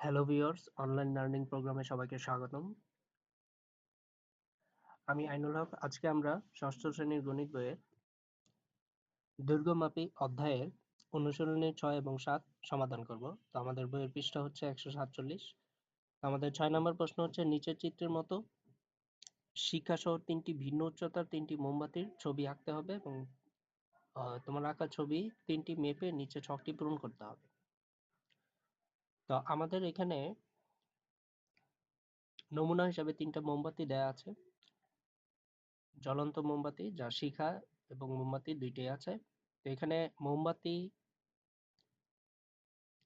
Hello viewers, online learning প্রোগ্রামে সবাইকে স্বাগতম। আমি আইনুল হক। আজকে আমরা ষষ্ঠ শ্রেণীর গণিত বইয়ের দৈর্ঘ্যমাপী অধ্যায়ের অনুশীলনী 6 এবং 7 সমাধান করব। তো আমাদের বইয়ের পৃষ্ঠা হচ্ছে 147। আমাদের 6 নম্বর প্রশ্ন হচ্ছে, নিচের চিত্রের মতো শিখাসহ 3টি ভিন্ন উচ্চতার 3টি মোমবাতির ছবি আঁকতে হবে এবং তোমার আঁকা ছবি 3টি মেপে নিচে ছকটি পূরণ করতে হবে। তো আমাদের এখানে নমুনা হিসাবে 3টা মোমবাতি দেয়া আছে। জ্বলন্ত মোমবাতি, যা শিখা এবং মোমবাতি দুইটাই আছে। তো এখানে মোমবাতি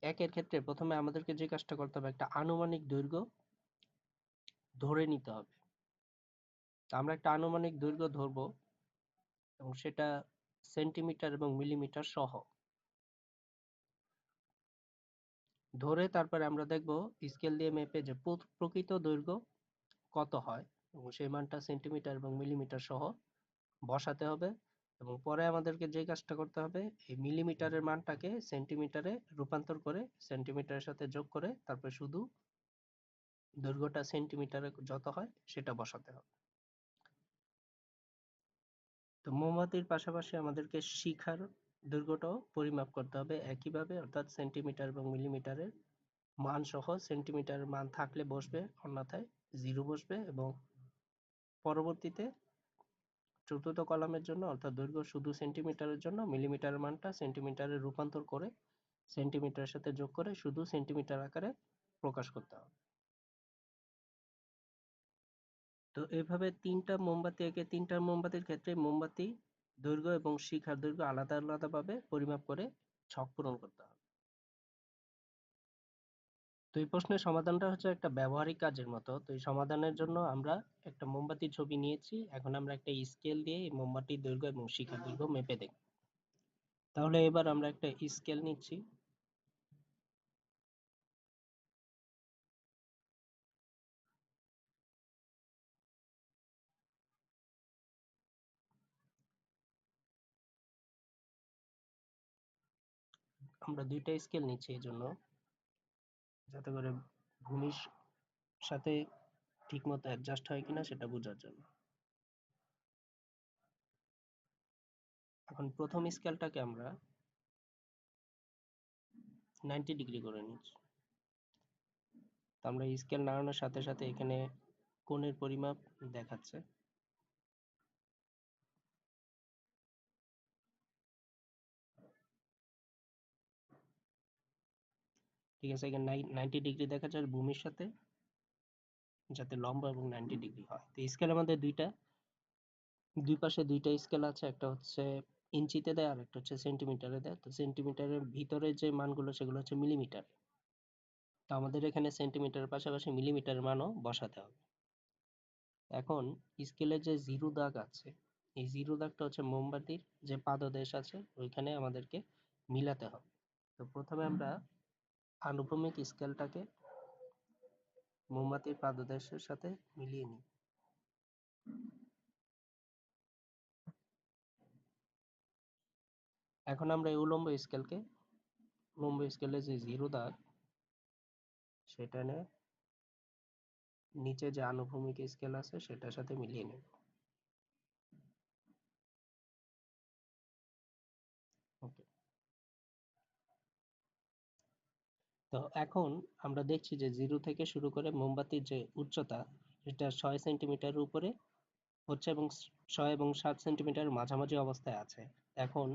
একের ক্ষেত্রে প্রথমে আমাদেরকে যে কাজটা করতে হবে, একটা আনুমানিক দৈর্ঘ্য ধরে নিতে হবে। তো আমরা একটা আনুমানিক দৈর্ঘ্য ধরবো এবং সেটা সেন্টিমিটার এবং মিলিমিটার সহ ধরে তারপরে আমরা দেখব স্কেল দিয়ে মেপে যে প্রকৃত দৈর্ঘ্য কত হয় এবং সেই মানটা সেন্টিমিটার এবং মিলিমিটার সহ বসাতে হবে। এবং পরে আমাদেরকে যে কাজটা করতে হবে, এই মিলিমিটারের মানটাকে সেন্টিমিটারে রূপান্তর করে সেন্টিমিটারের সাথে যোগ করে তারপরে শুধু দৈর্ঘ্যটা সেন্টিমিটারে যত হয় সেটা বসাতে হবে। তো মোমবাতির পাশাপাশি আমাদেরকে শিখার দৈর্ঘ্যটাও পরিমাপ করতে হবে একইভাবে, অর্থাৎ সেন্টিমিটার এবং মিলিমিটারের মান সহ। সেন্টিমিটারের মান থাকলে বসবে, অন্যথায় জিরো বসবে। এবং পরবর্তীতে চতুর্থ কলামের জন্য, অর্থাৎ দৈর্ঘ্য শুধু সেন্টিমিটারের জন্য, মিলিমিটারের মানটা সেন্টিমিটারে রূপান্তর করে সেন্টিমিটারের সাথে যোগ করে শুধু সেন্টিমিটার আকারে প্রকাশ করতে হবে। তো এভাবে তিনটা মোমবাতির ক্ষেত্রে মোমবাতি দৈর্ঘ্য এবং শিখার দৈর্ঘ্য আলাদা আলাদা ভাবে পরিমাপ করে ছক পূরণ করতে হবে। তো এই প্রশ্নের সমাধানটা হচ্ছে একটা ব্যবহারিক কাজের মতো। তো এই সমাধানের জন্য আমরা একটা মোমবাতির ছবি নিয়েছি। এখন আমরা একটা স্কেল দিয়ে এই মোমবাতির দৈর্ঘ্য এবং শিখার দৈর্ঘ্য মেপে দেখব। তাহলে এবার আমরা একটা স্কেল নিচ্ছি। আমরা দুইটা স্কেল নিচ্ছি এই জন্য, যাতে করে ভূমির সাথে ঠিকমতো অ্যাডজাস্ট হয় কিনা সেটা বোঝার জন্য। এখন প্রথম স্কেলটাকে আমরা 90 ডিগ্রি করে নিচ্ছি। তো আমরা স্কেল নাড়ানোর সাথে সাথে এখানে কোণের পরিমাপ দেখাচ্ছে। ঠিক আছে, এখানে 90 ডিগ্রি দেখা যায় ভূমির সাথে, যাতে লম্বা এবং 90 ডিগ্রি হয়। তো স্কেল আমাদের দুই পাশে দুইটা স্কেল আছে, একটা হচ্ছে ইঞ্চিতে দেয় আর একটা হচ্ছে সেন্টিমিটারে দেয়। তো সেন্টিমিটারের ভিতরে যে মানগুলো সেগুলো হচ্ছে মিলিমিটার। তো আমাদের এখানে সেন্টিমিটারের পাশাপাশি মিলিমিটারের মানও বসাতে হবে। এখন স্কেলের যে জিরো দাগ আছে, এই জিরো দাগটা হচ্ছে মোমবাতির যে পাদদেশ আছে ওইখানে আমাদেরকে মিলাতে হবে। তো প্রথমে আমরা আনুভূমিক স্কেলটাকে মোমবাতির পাদদেশের সাথে মিলিয়ে নিই। এখন আমরা এই উলম্ব স্কেলে যে জিরো দাগ সেটা নিচে যে আনুভূমিক স্কেল আছে সেটার সাথে মিলিয়ে নেব। ওকে। তো এখন আমরা দেখছি যে জিরো থেকে শুরু করে মোমবাতির যে উচ্চতা সেটা 6 সেন্টিমিটারের উপরে হচ্ছে এবং 6 এবং 7 সেন্টিমিটার মাঝামাঝি অবস্থায় আছে। এখন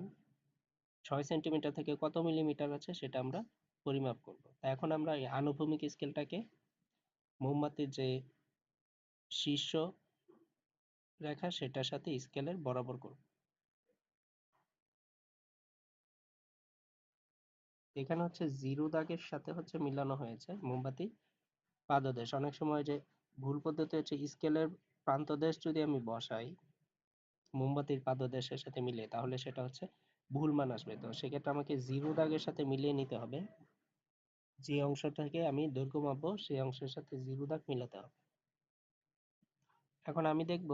6 সেন্টিমিটার থেকে কত মিলিমিটার আছে সেটা আমরা পরিমাপ করব। এখন আমরা এই আনুভূমিক স্কেলটাকে মোমবাতির যে শীর্ষ রেখা সেটার সাথে স্কেলের বরাবর করব। এখানে হচ্ছে জিরো দাগের সাথে হচ্ছে মিলানো হয়েছে মোমবাতি পাদদেশ। অনেক সময় যে ভুল পদ্ধতি হচ্ছে, স্কেলের প্রান্তদেশ যদি আমি বসাই মোমবাতির পাদদেশের সাথে মিলিয়ে, তাহলে সেটা হচ্ছে ভুল মান আসবে। তো সেক্ষেত্রে আমাকে জিরো দাগের সাথে মিলিয়ে নিতে হবে। যে অংশ থেকে আমি দৈর্ঘ্য মাপবো সেই অংশের সাথে জিরো দাগ মিলাতে হবে। এখন আমি দেখব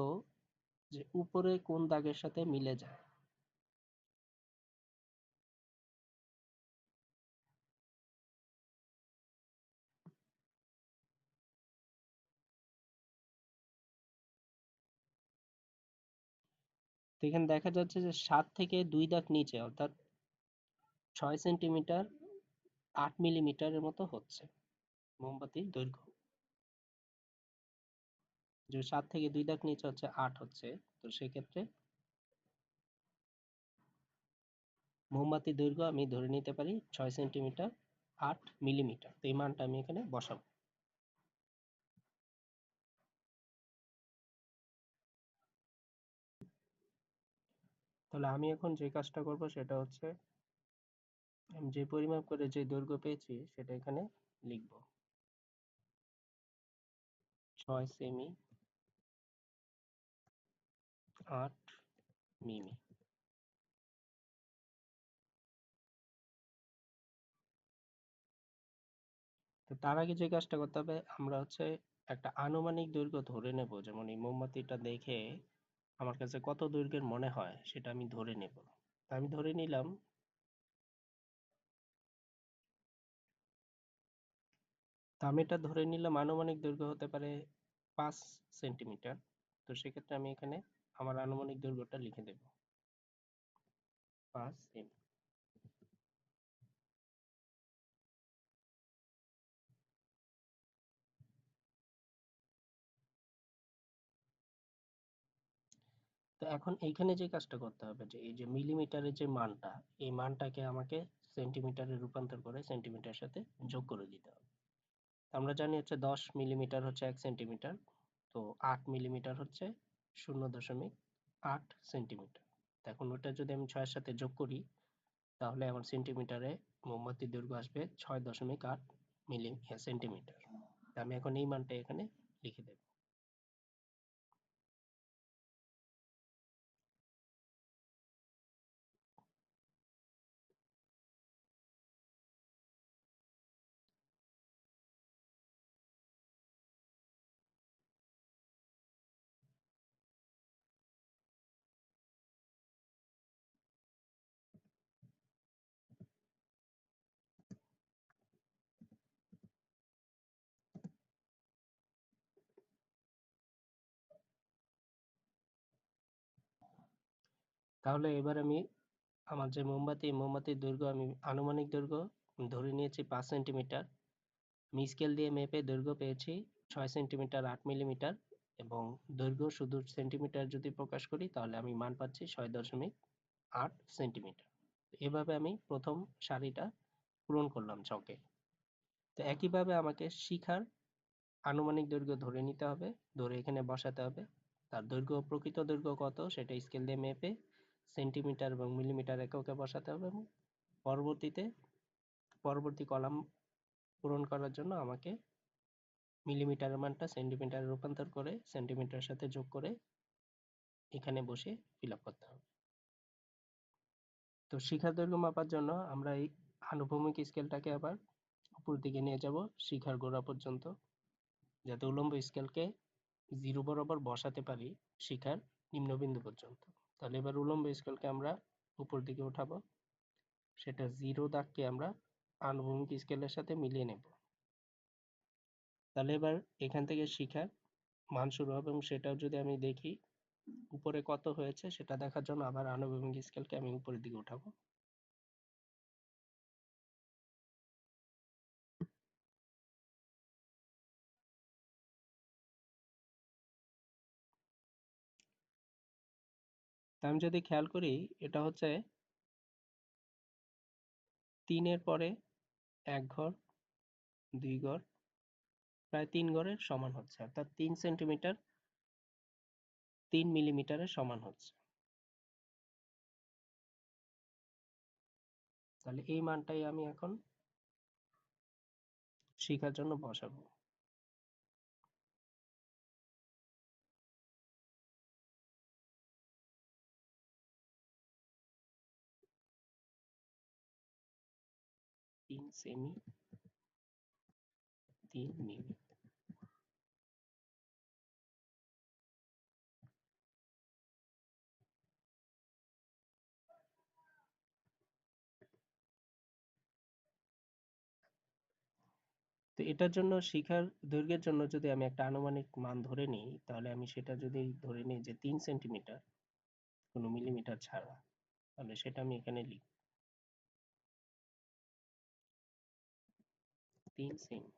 যে উপরে কোন দাগের সাথে মিলে যায়। তো এখানে দেখা যাচ্ছে যে 7 থেকে 2 দাগ নিচে অর্থাৎ 6 সেন্টিমিটার 8 মিলিমিটারের মতো হচ্ছে মোমবাতির দৈর্ঘ্য। যে 7 থেকে 2 দাগ নিচে হচ্ছে 8 হচ্ছে, তো সেক্ষেত্রে মোমবাতির দৈর্ঘ্য আমি ধরে নিতে পারি 6 সেন্টিমিটার 8 মিলিমিটার। তো এই মানটা আমি এখানে বসাবো। তাহলে আমি এখন যে কাজটা করব সেটা হচ্ছে আমি যে পরিমাপ করে যে দৈর্ঘ্য পেয়েছি সেটা এখানে লিখব, 6 সেমি 8 মিমি। তো তার আগে যে কাজটা করতে হবে আমরা হচ্ছে একটা আনুমানিক দৈর্ঘ্য ধরে নেব, যেমন এই মোমবাতিটা দেখে আমার কাছে কত দৈর্ঘ্যের মনে হয় সেটা আমি ধরে নেব। তা আমি ধরে নিলাম, তা আমি এটা ধরে নিলাম আনুমানিক দৈর্ঘ্য হতে পারে 5 সেন্টিমিটার। তো সেক্ষেত্রে আমি এখানে আমার আনুমানিক দৈর্ঘ্যটা লিখে দেব, 5 সেমি। তো এখন এইখানে যে কাজটা করতে হবে যে এই যে মিলিমিটারের যে মানটা, এই মানটাকে আমাকে সেন্টিমিটারে রূপান্তর করে সেন্টিমিটারের সাথে যোগ করে দিতে হবে। আমরা জানি হচ্ছে 10 মিলিমিটার হচ্ছে 1 সেন্টিমিটার। তো 8 মিলিমিটার হচ্ছে 0.8 সেন্টিমিটার। তো এখন ওটা যদি আমি 6-এর সাথে যোগ করি তাহলে আমার সেন্টিমিটারে মোমবাতির দৈর্ঘ্য আসবে 6.8 সেন্টিমিটার। আমি এখন এই মানটা এখানে লিখে দেব। তাহলে এবার আমি আমার যে মোমবাতির দৈর্ঘ্য আমি আনুমানিক দৈর্ঘ্য ধরে নিয়েছি 5 সেন্টিমিটার। আমি স্কেল দিয়ে মেপে দৈর্ঘ্য পেয়েছি 6 সেন্টিমিটার 8 মিলিমিটার, এবং দৈর্ঘ্য শুধু সেন্টিমিটার যদি প্রকাশ করি তাহলে আমি মান পাচ্ছি 6.8 সেন্টিমিটার। এভাবে আমি প্রথম সারিটা পূরণ করলাম ছকে। তো একইভাবে আমাকে শিখার আনুমানিক দৈর্ঘ্য ধরে নিতে হবে, ধরে এখানে বসাতে হবে। তার দৈর্ঘ্য প্রকৃত দৈর্ঘ্য কত সেটা স্কেল দিয়ে মেপে সেন্টিমিটার এবং মিলিমিটার এককে বসাতে হবে, এবং পরবর্তীতে পরবর্তী কলাম পূরণ করার জন্য আমাকে মিলিমিটারের মানটা সেন্টিমিটারে রূপান্তর করে সেন্টিমিটারের সাথে যোগ করে এখানে বসে ফিল আপ করতে হবে। তো শিখার দৈর্ঘ্য মাপার জন্য আমরা এই আনুভূমিক স্কেলটাকে আবার উপর দিকে নিয়ে যাব শিখার গোড়া পর্যন্ত, যাতে উলম্ব স্কেলকে 0 বরাবর বসাতে পারি শিখার নিম্নবিন্দু পর্যন্ত। তাহলে এবার উলম্ব স্কেলকে আমরা উপর দিকে উঠাবো, সেটা 0 দাগকে আমরা আনুভূমিক স্কেলের সাথে মিলিয়ে নেব। তাহলে এবার এখান থেকে শিখার মান শুরু হবে, এবং সেটাও যদি আমি দেখি উপরে কত হয়েছে সেটা দেখার জন্য আবার আনুভূমিক স্কেলকে আমি উপরের দিকে উঠাবো। তা আমি যদি খেয়াল করি এটা হচ্ছে 3-এর পরে 1 ঘর 2 ঘর প্রায় 3 ঘরের সমান হচ্ছে, অর্থাৎ 3 সেন্টিমিটার 3 মিলিমিটারের সমান হচ্ছে। তাহলে এই মানটাই আমি এখন শিখার জন্য বসাবো। 3 সেমি 3 মিলি। তো এটার জন্য শিখার দৈর্ঘ্যের জন্য যদি আমি একটা আনুমানিক মান ধরে নিই, তাহলে আমি সেটা যদি ধরে নিই যে 3 সেন্টিমিটার, কোনো মিলিমিটার ছাড়া। তাহলে সেটা আমি এখানে লিখি 3 সেমি।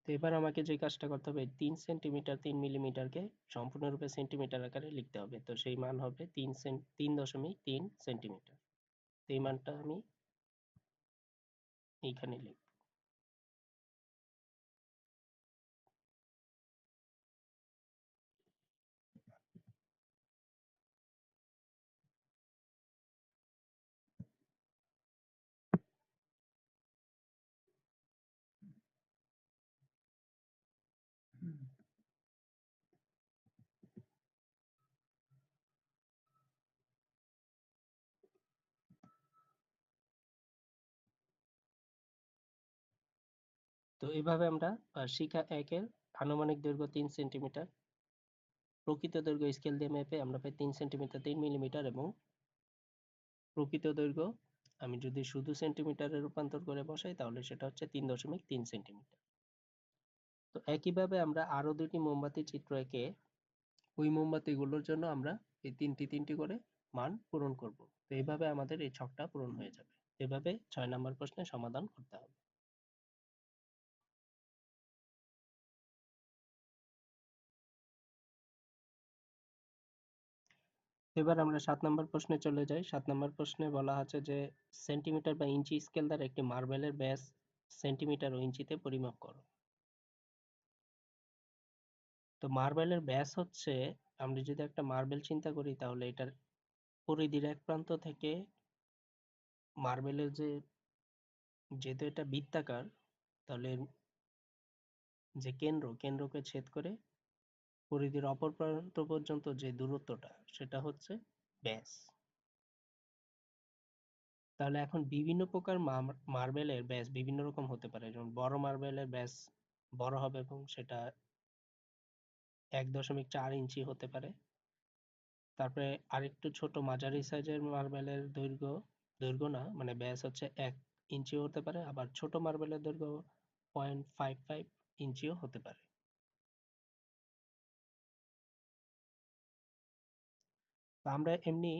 তো এবার আমাকে যে কাজটা করতে হবে 3 সেন্টিমিটার 3 মিলিমিটারকে সম্পূর্ণরূপে সেন্টিমিটার আকারে লিখতে হবে। তো সেই মান হবে 3.3 সেন্টিমিটার। তো এই মানটা আমি এইখানে লিখব। তো এভাবে আমরা শিখা একের আনুমানিক দৈর্ঘ্য 3 সেন্টিমিটার, প্রকৃত দৈর্ঘ্য স্কেল দিয়ে মেপে আমরা পাই 3 সেন্টিমিটার 3 মিলিমিটার, এবং প্রকৃত দৈর্ঘ্য আমি যদি শুধু সেন্টিমিটারে রূপান্তর করে বসাই তাহলে সেটা হচ্ছে 3.3 সেন্টিমিটার। তো একইভাবে আমরা আরো দুটি মোমবাতি চিত্র এঁকে ওই মোমবাতিগুলোর জন্য আমরা এই তিনটি তিনটি করে মান পূরণ করব। তো এইভাবে আমাদের এই ছকটা পূরণ হয়ে যাবে। এভাবে 6 নম্বর প্রশ্নের সমাধান করতে হবে। এবার আমরা 7 নম্বর প্রশ্নে চলে যাই। 7 নম্বর প্রশ্নে বলা আছে যে সেন্টিমিটার বা ইঞ্চি স্কেল দ্বারা একটি মার্বেলের ব্যাস সেন্টিমিটার ও ইঞ্চিতে পরিমাপ করো। তো মার্বেলের ব্যাস হচ্ছে, আমরা যদি একটা মার্বেল চিন্তা করি তাহলে এটার পরিধির এক প্রান্ত থেকে মার্বেলের যে, যেহেতু এটা বৃত্তাকার, তাহলে এর যে কেন্দ্রকে ছেদ করে পরিধির অপর প্রান্ত পর্যন্ত যে দূরত্বটা সেটা হচ্ছে ব্যাস। তাহলে এখন বিভিন্ন প্রকার মার্বেলের ব্যাস বিভিন্ন রকম হতে পারে। যেমন বড় মার্বেলের ব্যাস বড় হবে এবং সেটা 1.4 ইঞ্চি হতে পারে। তারপরে আরেকটু ছোট মাঝারি সাইজের মার্বেলের দৈর্ঘ্য, দৈর্ঘ্য না মানে ব্যাস হচ্ছে 1 ইঞ্চি হতে পারে। আবার ছোট মার্বেলের দৈর্ঘ্য 0.55 ইঞ্চিও হতে পারে। তো আমরা এমনি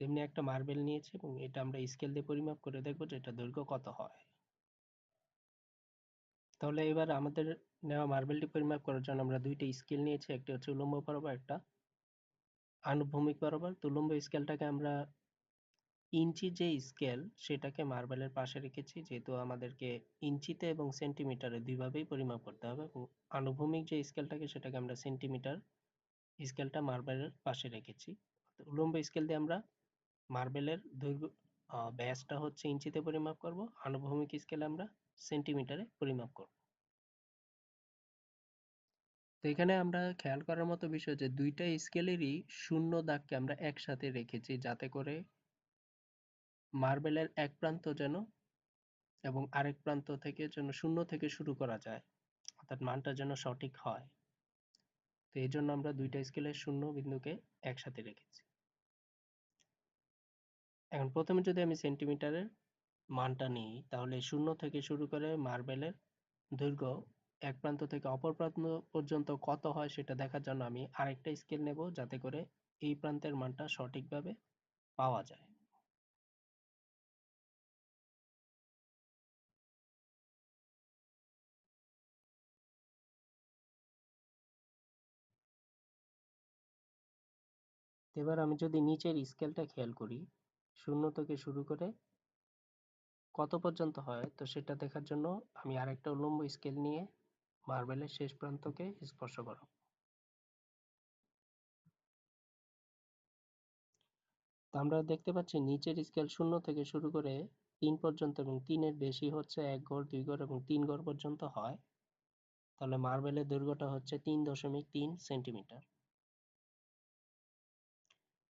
এমনি একটা মার্বেল নিয়েছি এবং এটা আমরা স্কেল দিয়ে পরিমাপ করে দেখবো যে এটা দৈর্ঘ্য কত হয়। তাহলে এবার আমাদের নেওয়া মার্বেলটি পরিমাপ করার জন্য আমরা দুইটা স্কেল নিয়েছি, একটা হচ্ছে উলম্ব বরাবর, একটা আনুভূমিক বরাবর। তো উলম্ব স্কেলটাকে আমরা ইঞ্চি যে স্কেল সেটাকে মার্বেলের পাশে রেখেছি, যেহেতু আমাদেরকে ইঞ্চিতে এবং সেন্টিমিটারে দুইভাবেই পরিমাপ করতে হবে। এবং আনুভূমিক যে স্কেলটাকে সেটাকে আমরা সেন্টিমিটার স্কেলটা মার্বেলের পাশে রেখেছি। তো উলম্ব স্কেল দিয়ে আমরা মার্বেলের দৈর্ঘ্য ব্যাসটা হচ্ছে ইঞ্চিতে পরিমাপ করব, আনুভূমিক স্কেলে আমরা সেন্টিমিটারে পরিমাপ করব। তো এখানে আমরা খেয়াল করার মতো বিষয় যে দুইটা স্কেলেরই শূন্য দাগকে আমরা একসাথে রেখেছি, যাতে করে মার্বেলের এক প্রান্ত যেন এবং আরেক প্রান্ত থেকে যেন শূন্য থেকে শুরু করা যায়, অর্থাৎ মানটা যেন সঠিক হয়। তো এই জন্য আমরা দুইটা স্কেলের শূন্য বিন্দুকে একসাথে রেখেছি। এখন প্রথমে যদি আমি সেন্টিমিটারের মানটা নিই তাহলে শূন্য থেকে শুরু করে মার্বেলের দৈর্ঘ্য এক প্রান্ত থেকে অপর প্রান্ত পর্যন্ত কত হয় সেটা দেখার জন্য আমি আরেকটা স্কেল নেব, যাতে করে এই প্রান্তের মানটা সঠিকভাবে পাওয়া যায়। এবার আমি যদি নিচের স্কেলটা খেয়াল করি, শূন্য থেকে শুরু করে কত পর্যন্ত হয়, তো সেটা দেখার জন্য আমি আরেকটা উল্লম্ব স্কেল নিয়ে মার্বেলের শেষ প্রান্তকে স্পর্শ করাবো। তো আমরা দেখতে পাচ্ছি নিচের স্কেল শূন্য থেকে শুরু করে 3 পর্যন্ত এবং 3-এর বেশি হচ্ছে 1 ঘর 2 ঘর এবং 3 ঘর পর্যন্ত হয়। তাহলে মার্বেলের দৈর্ঘ্যটা হচ্ছে 3.3 সেন্টিমিটার।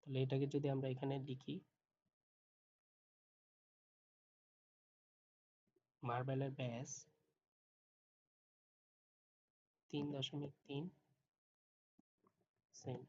তাহলে এটাকে যদি আমরা এখানে লিখি, মার্বেলের ব্যাস 3.3 সেমি।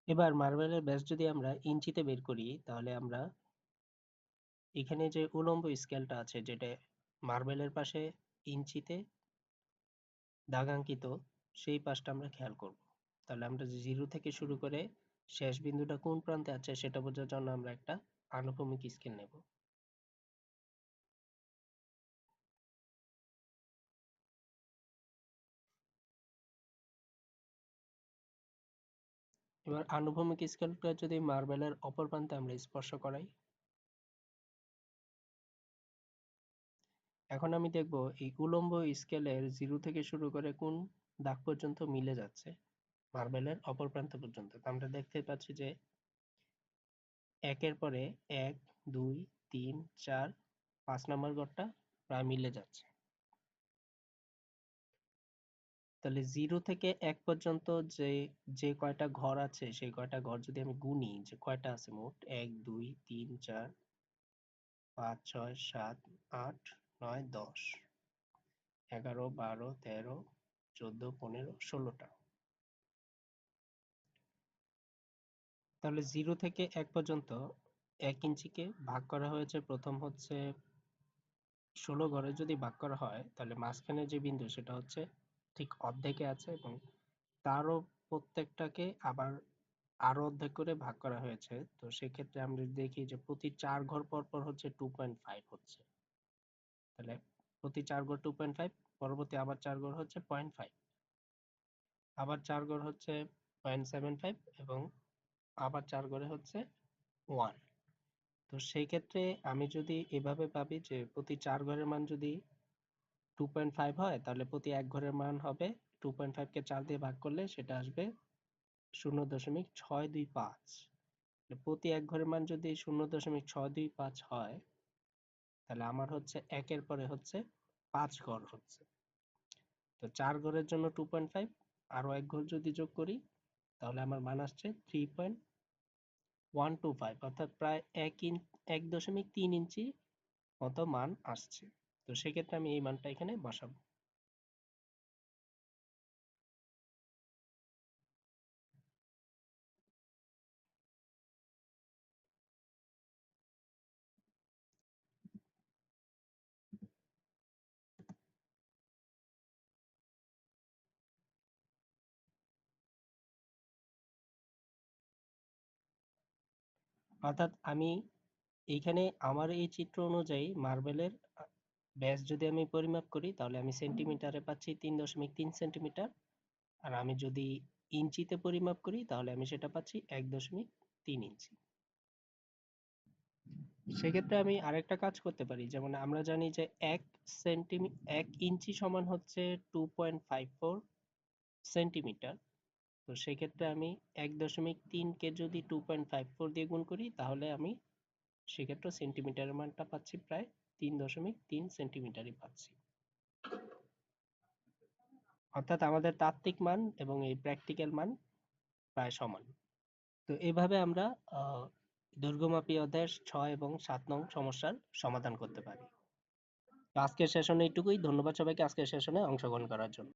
এবার মার্বেলের ব্যাস যদি আমরা ইঞ্চিতে বের করি তাহলে আমরা এখানে যে উলম্ব স্কেলটা আছে যেটা মার্বেলের পাশে ইঞ্চিতে দাগাঙ্কিত সেই পাশটা আমরা খেয়াল করব। তাহলে আমরা জিরো থেকে শুরু করে শেষ বিন্দুটা কোন প্রান্তে আছে সেটা বোঝার জন্য আমরা একটা আনুভূমিক স্কেল নেব। এবার আনুভূমিক স্কেলটা যদি মার্বেলের অপর প্রান্তে আমরা স্পর্শ করাই, এখন আমি দেখব এই উলম্ব স্কেলের জিরো থেকে শুরু করে কোন দাগ পর্যন্ত মিলে যাচ্ছে মার্বেলের অপর প্রান্ত পর্যন্ত। তো আমরা দেখতে পাচ্ছি যে একের পরে এক, দুই, তিন, চার, ৫ নাম্বার ঘরটা প্রায় মিলে যাচ্ছে। তাহলে জিরো থেকে এক পর্যন্ত যে যে কয়টা ঘর আছে সেই কয়টা ঘর যদি আমি গুনি যে কয়টা আছে মোট, এক, দুই, তিন, চার, ৫, ৬, ৭, ৮, ৯, ১০, ১১, ১২, ১৩, ১৪, ১৫, ১৬টা। তাহলে জিরো থেকে এক পর্যন্ত ১ ইঞ্চিকে ভাগ করা হয়েছে, প্রথম হচ্ছে ১৬ ঘরে যদি ভাগ করা হয় তাহলে মাঝখানে যে বিন্দু সেটা হচ্ছে ঠিক অর্ধেকে আছে এবং তারও প্রত্যেকটাকে আবার আরো অর্ধেক করে ভাগ করা হয়েছে। তো সেক্ষেত্রে আমরা যদি দেখি যে প্রতি ৪ ঘর পর পর হচ্ছে 2.5 হচ্ছে। তাহলে প্রতি ৪ ঘর 2.5, পরবর্তী আবার ৪ ঘর হচ্ছে 0.5, আবার ৪ ঘর হচ্ছে 0.75 এবং আবার ৪ ঘরে হচ্ছে 1। তো সেই ক্ষেত্রে আমি যদি এভাবে ভাবি যে প্রতি ৪ ঘরের মান যদি 2.5 হয় তাহলে প্রতি ১ ঘরের মান হবে 2.5 কে ৪ দিয়ে ভাগ করলে সেটা আসবে 0.625। প্রতি ১ ঘরের মান যদি 0.625 হয় তাহলে আমার হচ্ছে একের পরে হচ্ছে ৫ ঘর হচ্ছে। তো ৪ ঘরের জন্য 2.5, আরো ১ ঘর যদি যোগ করি তাহলে আমার মান আসছে 3.125, অর্থাৎ প্রায় ১.৩ ইঞ্চি মতো মান আসছে। তো সেক্ষেত্রে আমি এই মানটা এখানে বসাবো। অর্থাৎ আমি এইখানে আমার এই চিত্র অনুযায়ী মার্বেলের ব্যাস যদি আমি পরিমাপ করি তাহলে আমি সেন্টিমিটারে পাচ্ছি ৩.৩ সেন্টিমিটার, আর আমি যদি ইঞ্চিতে পরিমাপ করি তাহলে আমি সেটা পাচ্ছি ১.৩ ইঞ্চি। সেক্ষেত্রে আমি আরেকটা কাজ করতে পারি, যেমন আমরা জানি যে ১ ইঞ্চি সমান হচ্ছে 2.54 সেন্টিমিটার। তো সেক্ষেত্রে আমি ১.৩ কে যদি 2.54 দিয়ে গুণ করি তাহলে আমি সেক্ষেত্রে সেন্টিমিটারের মানটা পাচ্ছি প্রায় ৩.৩ সেন্টিমিটারই পাচ্ছি। অর্থাৎ আমাদের তাত্ত্বিক মান এবং এই প্র্যাকটিক্যাল মান প্রায় সমান। তো এভাবে আমরা দৈর্ঘ্যমাপী অধ্যায়ের ৬ এবং ৭ নং সমস্যার সমাধান করতে পারি। তো আজকের সেশনে এইটুকুই। ধন্যবাদ সবাইকে আজকের সেশনে অংশগ্রহণ করার জন্য।